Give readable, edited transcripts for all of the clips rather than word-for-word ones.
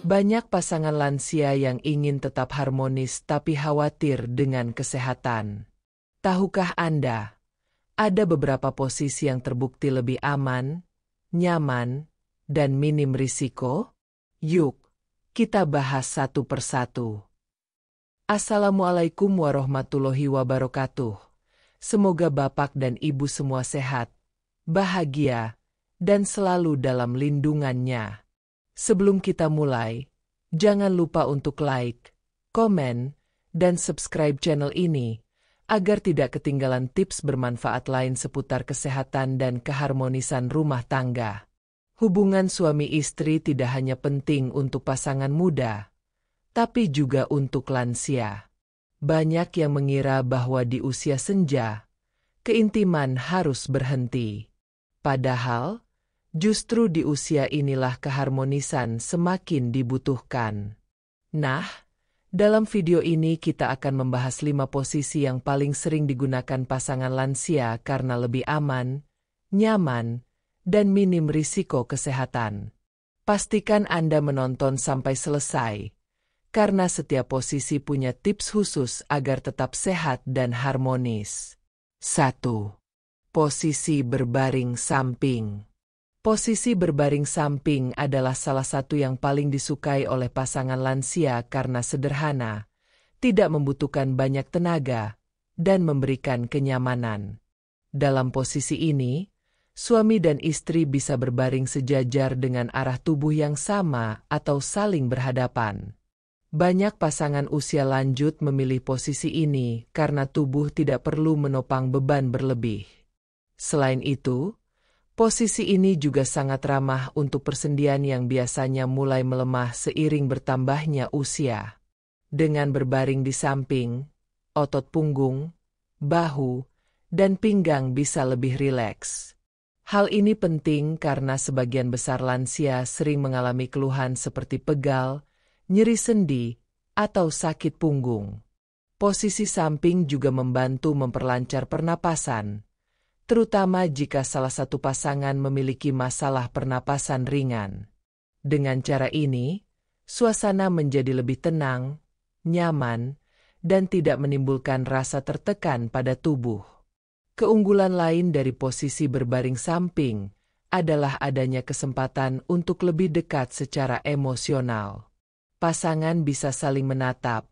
Banyak pasangan lansia yang ingin tetap harmonis tapi khawatir dengan kesehatan. Tahukah Anda, ada beberapa posisi yang terbukti lebih aman, nyaman, dan minim risiko? Yuk, kita bahas satu persatu. Assalamualaikum warahmatullahi wabarakatuh. Semoga Bapak dan Ibu semua sehat, bahagia, dan selalu dalam lindungannya. Sebelum kita mulai, jangan lupa untuk like, komen, dan subscribe channel ini, agar tidak ketinggalan tips bermanfaat lain seputar kesehatan dan keharmonisan rumah tangga. Hubungan suami istri tidak hanya penting untuk pasangan muda, tapi juga untuk lansia. Banyak yang mengira bahwa di usia senja, keintiman harus berhenti. Padahal, justru di usia inilah keharmonisan semakin dibutuhkan. Nah, dalam video ini kita akan membahas 5 posisi yang paling sering digunakan pasangan lansia karena lebih aman, nyaman, dan minim risiko kesehatan. Pastikan Anda menonton sampai selesai, karena setiap posisi punya tips khusus agar tetap sehat dan harmonis. 1. Posisi berbaring samping. Posisi berbaring samping adalah salah satu yang paling disukai oleh pasangan lansia karena sederhana, tidak membutuhkan banyak tenaga, dan memberikan kenyamanan. Dalam posisi ini, suami dan istri bisa berbaring sejajar dengan arah tubuh yang sama atau saling berhadapan. Banyak pasangan usia lanjut memilih posisi ini karena tubuh tidak perlu menopang beban berlebih. Selain itu, posisi ini juga sangat ramah untuk persendian yang biasanya mulai melemah seiring bertambahnya usia. Dengan berbaring di samping, otot punggung, bahu, dan pinggang bisa lebih rileks. Hal ini penting karena sebagian besar lansia sering mengalami keluhan seperti pegal, nyeri sendi, atau sakit punggung. Posisi samping juga membantu memperlancar pernapasan, terutama jika salah satu pasangan memiliki masalah pernapasan ringan. Dengan cara ini, suasana menjadi lebih tenang, nyaman, dan tidak menimbulkan rasa tertekan pada tubuh. Keunggulan lain dari posisi berbaring samping adalah adanya kesempatan untuk lebih dekat secara emosional. Pasangan bisa saling menatap,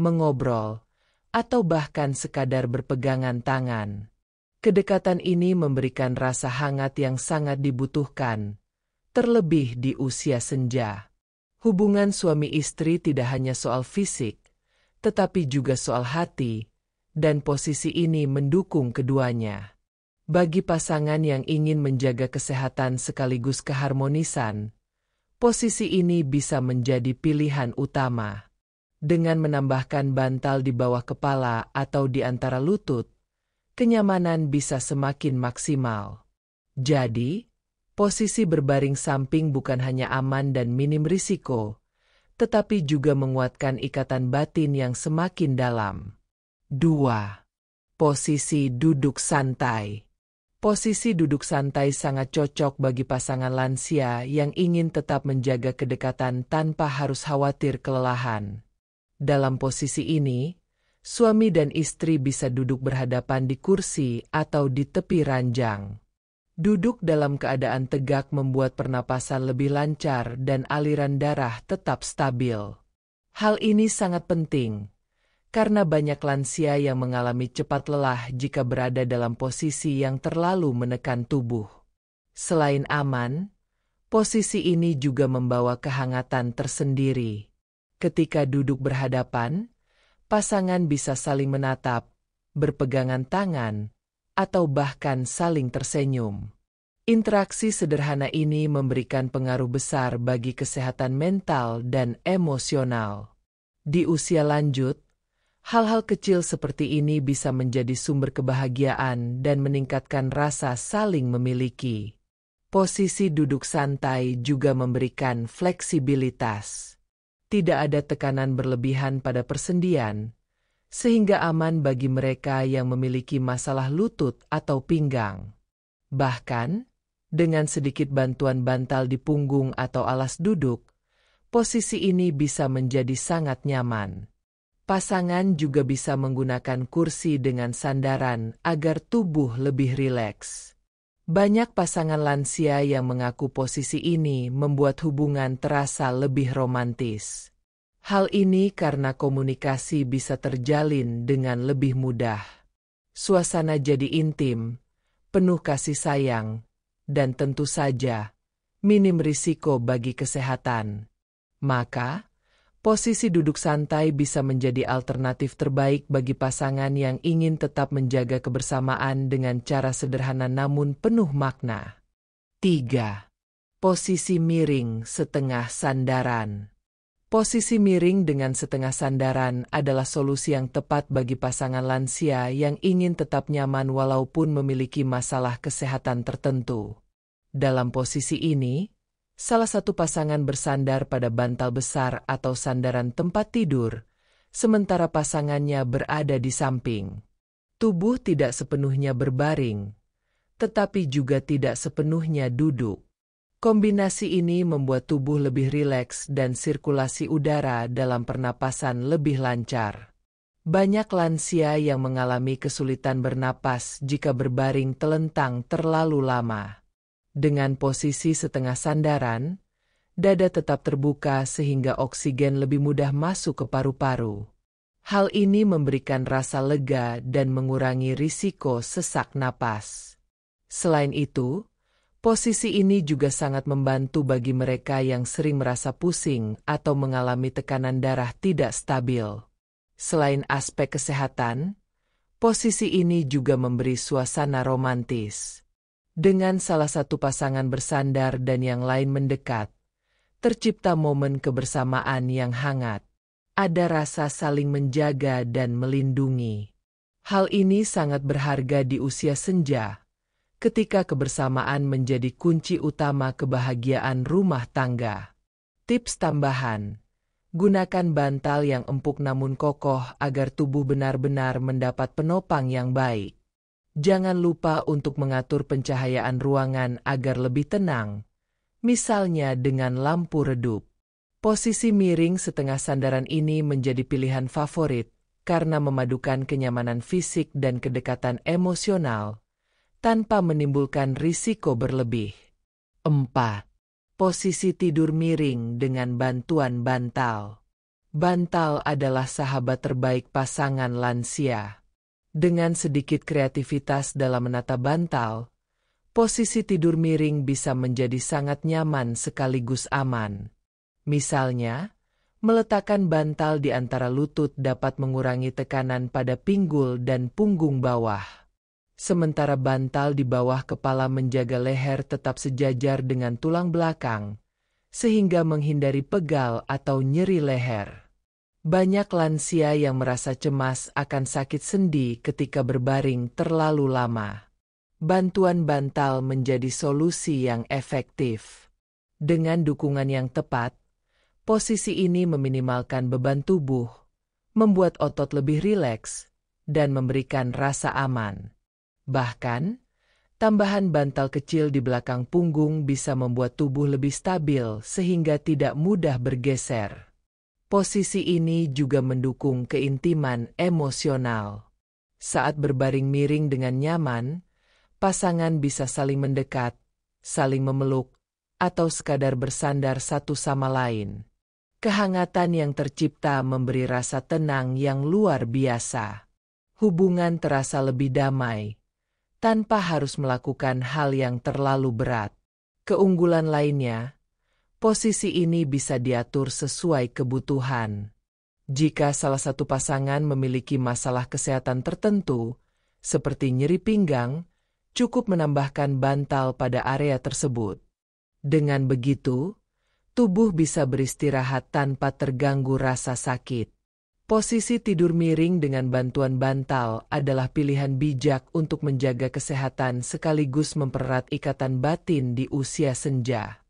mengobrol, atau bahkan sekadar berpegangan tangan. Kedekatan ini memberikan rasa hangat yang sangat dibutuhkan, terlebih di usia senja. Hubungan suami istri tidak hanya soal fisik, tetapi juga soal hati, dan posisi ini mendukung keduanya. Bagi pasangan yang ingin menjaga kesehatan sekaligus keharmonisan, posisi ini bisa menjadi pilihan utama. Dengan menambahkan bantal di bawah kepala atau di antara lutut, kenyamanan bisa semakin maksimal. Jadi, posisi berbaring samping bukan hanya aman dan minim risiko, tetapi juga menguatkan ikatan batin yang semakin dalam. 2. Posisi duduk santai. Posisi duduk santai sangat cocok bagi pasangan lansia yang ingin tetap menjaga kedekatan tanpa harus khawatir kelelahan. Dalam posisi ini, suami dan istri bisa duduk berhadapan di kursi atau di tepi ranjang. Duduk dalam keadaan tegak membuat pernapasan lebih lancar dan aliran darah tetap stabil. Hal ini sangat penting, karena banyak lansia yang mengalami cepat lelah jika berada dalam posisi yang terlalu menekan tubuh. Selain aman, posisi ini juga membawa kehangatan tersendiri. Ketika duduk berhadapan, pasangan bisa saling menatap, berpegangan tangan, atau bahkan saling tersenyum. Interaksi sederhana ini memberikan pengaruh besar bagi kesehatan mental dan emosional. Di usia lanjut, hal-hal kecil seperti ini bisa menjadi sumber kebahagiaan dan meningkatkan rasa saling memiliki. Posisi duduk santai juga memberikan fleksibilitas. Tidak ada tekanan berlebihan pada persendian, sehingga aman bagi mereka yang memiliki masalah lutut atau pinggang. Bahkan, dengan sedikit bantuan bantal di punggung atau alas duduk, Posisi ini bisa menjadi sangat nyaman. Pasangan juga bisa menggunakan kursi dengan sandaran agar tubuh lebih rileks. Banyak pasangan lansia yang mengaku posisi ini membuat hubungan terasa lebih romantis. Hal ini karena komunikasi bisa terjalin dengan lebih mudah. Suasana jadi intim, penuh kasih sayang, dan tentu saja minim risiko bagi kesehatan. Maka, posisi duduk santai bisa menjadi alternatif terbaik bagi pasangan yang ingin tetap menjaga kebersamaan dengan cara sederhana namun penuh makna. 3. Posisi miring setengah sandaran. Posisi miring dengan setengah sandaran adalah solusi yang tepat bagi pasangan lansia yang ingin tetap nyaman walaupun memiliki masalah kesehatan tertentu. Dalam posisi ini, salah satu pasangan bersandar pada bantal besar atau sandaran tempat tidur, sementara pasangannya berada di samping. Tubuh tidak sepenuhnya berbaring, tetapi juga tidak sepenuhnya duduk. Kombinasi ini membuat tubuh lebih rileks dan sirkulasi udara dalam pernapasan lebih lancar. Banyak lansia yang mengalami kesulitan bernapas jika berbaring telentang terlalu lama. Dengan posisi setengah sandaran, dada tetap terbuka sehingga oksigen lebih mudah masuk ke paru-paru. Hal ini memberikan rasa lega dan mengurangi risiko sesak napas. Selain itu, posisi ini juga sangat membantu bagi mereka yang sering merasa pusing atau mengalami tekanan darah tidak stabil. Selain aspek kesehatan, posisi ini juga memberi suasana romantis. Dengan salah satu pasangan bersandar dan yang lain mendekat, tercipta momen kebersamaan yang hangat. Ada rasa saling menjaga dan melindungi. Hal ini sangat berharga di usia senja, ketika kebersamaan menjadi kunci utama kebahagiaan rumah tangga. Tips tambahan: gunakan bantal yang empuk namun kokoh agar tubuh benar-benar mendapat penopang yang baik. Jangan lupa untuk mengatur pencahayaan ruangan agar lebih tenang, misalnya dengan lampu redup. Posisi miring setengah sandaran ini menjadi pilihan favorit karena memadukan kenyamanan fisik dan kedekatan emosional, tanpa menimbulkan risiko berlebih. 4. Posisi tidur miring dengan bantuan bantal. Bantal adalah sahabat terbaik pasangan lansia. Dengan sedikit kreativitas dalam menata bantal, posisi tidur miring bisa menjadi sangat nyaman sekaligus aman. Misalnya, meletakkan bantal di antara lutut dapat mengurangi tekanan pada pinggul dan punggung bawah. Sementara bantal di bawah kepala menjaga leher tetap sejajar dengan tulang belakang, sehingga menghindari pegal atau nyeri leher. Banyak lansia yang merasa cemas akan sakit sendi ketika berbaring terlalu lama. Bantuan bantal menjadi solusi yang efektif. Dengan dukungan yang tepat, posisi ini meminimalkan beban tubuh, membuat otot lebih rileks, dan memberikan rasa aman. Bahkan, tambahan bantal kecil di belakang punggung bisa membuat tubuh lebih stabil sehingga tidak mudah bergeser. Posisi ini juga mendukung keintiman emosional. Saat berbaring miring dengan nyaman, pasangan bisa saling mendekat, saling memeluk, atau sekadar bersandar satu sama lain. Kehangatan yang tercipta memberi rasa tenang yang luar biasa. Hubungan terasa lebih damai, tanpa harus melakukan hal yang terlalu berat. Keunggulan lainnya, posisi ini bisa diatur sesuai kebutuhan. Jika salah satu pasangan memiliki masalah kesehatan tertentu, seperti nyeri pinggang, cukup menambahkan bantal pada area tersebut. Dengan begitu, tubuh bisa beristirahat tanpa terganggu rasa sakit. Posisi tidur miring dengan bantuan bantal adalah pilihan bijak untuk menjaga kesehatan sekaligus mempererat ikatan batin di usia senja.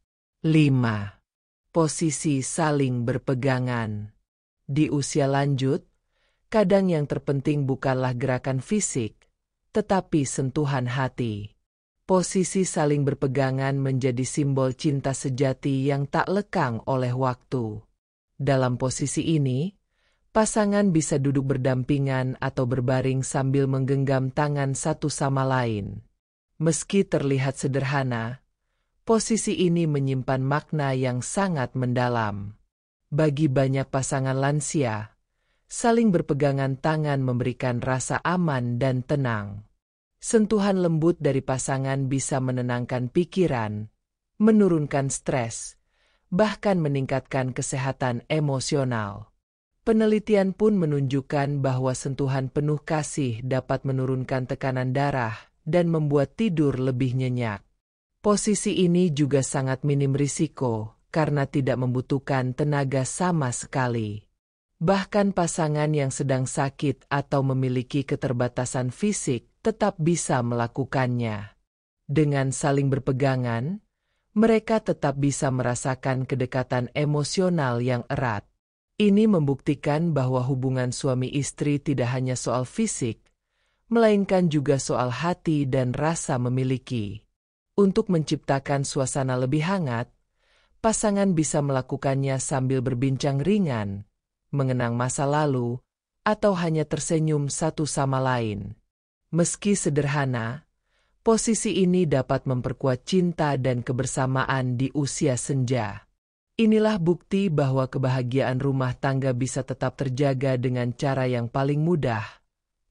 5. Posisi saling berpegangan. Di usia lanjut, kadang yang terpenting bukanlah gerakan fisik, tetapi sentuhan hati. Posisi saling berpegangan menjadi simbol cinta sejati yang tak lekang oleh waktu. Dalam posisi ini, pasangan bisa duduk berdampingan atau berbaring sambil menggenggam tangan satu sama lain. Meski terlihat sederhana, posisi ini menyimpan makna yang sangat mendalam. Bagi banyak pasangan lansia, saling berpegangan tangan memberikan rasa aman dan tenang. Sentuhan lembut dari pasangan bisa menenangkan pikiran, menurunkan stres, bahkan meningkatkan kesehatan emosional. Penelitian pun menunjukkan bahwa sentuhan penuh kasih dapat menurunkan tekanan darah dan membuat tidur lebih nyenyak. Posisi ini juga sangat minim risiko karena tidak membutuhkan tenaga sama sekali. Bahkan pasangan yang sedang sakit atau memiliki keterbatasan fisik tetap bisa melakukannya. Dengan saling berpegangan, mereka tetap bisa merasakan kedekatan emosional yang erat. Ini membuktikan bahwa hubungan suami istri tidak hanya soal fisik, melainkan juga soal hati dan rasa memiliki. Untuk menciptakan suasana lebih hangat, pasangan bisa melakukannya sambil berbincang ringan, mengenang masa lalu, atau hanya tersenyum satu sama lain. Meski sederhana, posisi ini dapat memperkuat cinta dan kebersamaan di usia senja. Inilah bukti bahwa kebahagiaan rumah tangga bisa tetap terjaga dengan cara yang paling mudah,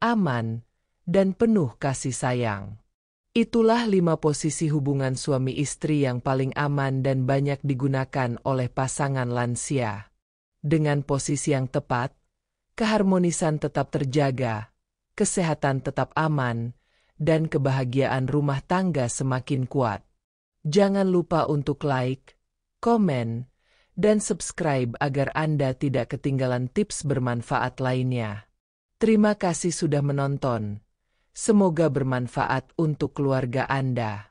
aman, dan penuh kasih sayang. Itulah 5 posisi hubungan suami istri yang paling aman dan banyak digunakan oleh pasangan lansia. Dengan posisi yang tepat, keharmonisan tetap terjaga, kesehatan tetap aman, dan kebahagiaan rumah tangga semakin kuat. Jangan lupa untuk like, komen, dan subscribe agar Anda tidak ketinggalan tips bermanfaat lainnya. Terima kasih sudah menonton. Semoga bermanfaat untuk keluarga Anda.